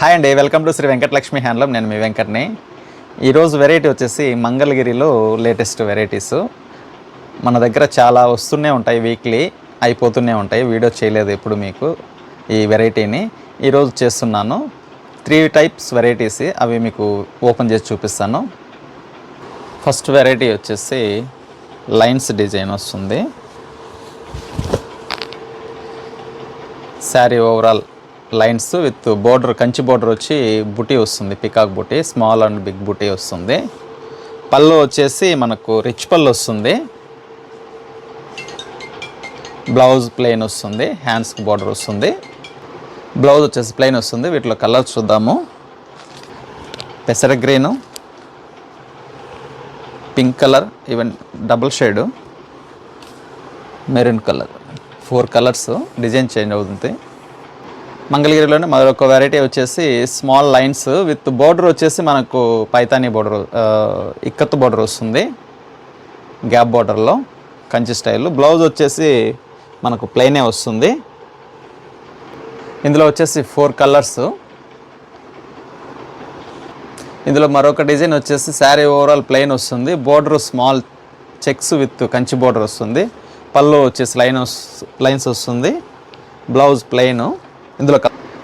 Hi అండి, welcome to Shri Venkatalakshmi handloom. నేను మీ వెంకట్ని. ఈరోజు వెరైటీ వచ్చేసి మంగళగిరిలో లేటెస్ట్ వెరైటీస్ మన దగ్గర చాలా వస్తూనే ఉంటాయి, వీక్లీ అయిపోతూనే ఉంటాయి. వీడియో చేయలేదు ఎప్పుడు మీకు ఈ వెరైటీని. ఈరోజు చేస్తున్నాను. 3 టైప్స్ వెరైటీస్, అవి మీకు ఓపెన్ చేసి చూపిస్తాను. ఫస్ట్ వెరైటీ వచ్చేసి లైన్స్ డిజైన్ వస్తుంది. Sari overall lines with border, Kanchi border వచ్చి బుటీ వస్తుంది, peacock buti, small and big బుటీ వస్తుంది. పళ్ళు వచ్చేసి మనకు రిచ్ పళ్ళు వస్తుంది. బ్లౌజ్ ప్లెయిన్ వస్తుంది, హ్యాండ్స్కి బోర్డర్ వస్తుంది. బ్లౌజ్ వచ్చేసి ప్లెయిన్ వస్తుంది. వీటిలో కలర్స్ చూద్దాము. పెసర green, pink colour, even double shade, maroon colour, 4 colours. Design change అవుతుంది. మంగళగిరిలోనే మరొక వెరైటీ వచ్చేసి స్మాల్ లైన్స్ విత్ బోర్డర్ వచ్చేసి మనకు పైతానీ బోర్డర్, ఇక్కత్ బోర్డర్ వస్తుంది, గ్యాప్ బోర్డర్లో కంచి స్టైల్. బ్లౌజ్ వచ్చేసి మనకు ప్లెయినే వస్తుంది. ఇందులో వచ్చేసి 4 కలర్స్. ఇందులో మరొక డిజైన్ వచ్చేసి శారీ ఓవరాల్ ప్లెయిన్ వస్తుంది, border small checks with Kanchi border వస్తుంది. పళ్ళు వచ్చేసి లైన్స్ వస్తుంది. Blouse plain.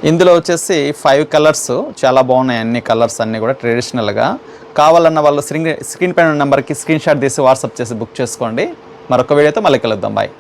ఇందులో వచ్చేసి 5 కలర్స్. చాలా బాగున్నాయి అన్ని కలర్స్, అన్నీ కూడా ట్రెడిషనల్గా. కావాలన్న వాళ్ళు స్క్రీన్ పైన నెంబర్కి స్క్రీన్ షాట్ తీసి వాట్సాప్ చేసి బుక్ చేసుకోండి. మరొక వీడియోతో మళ్ళీ కలుద్దాం. బాయ్.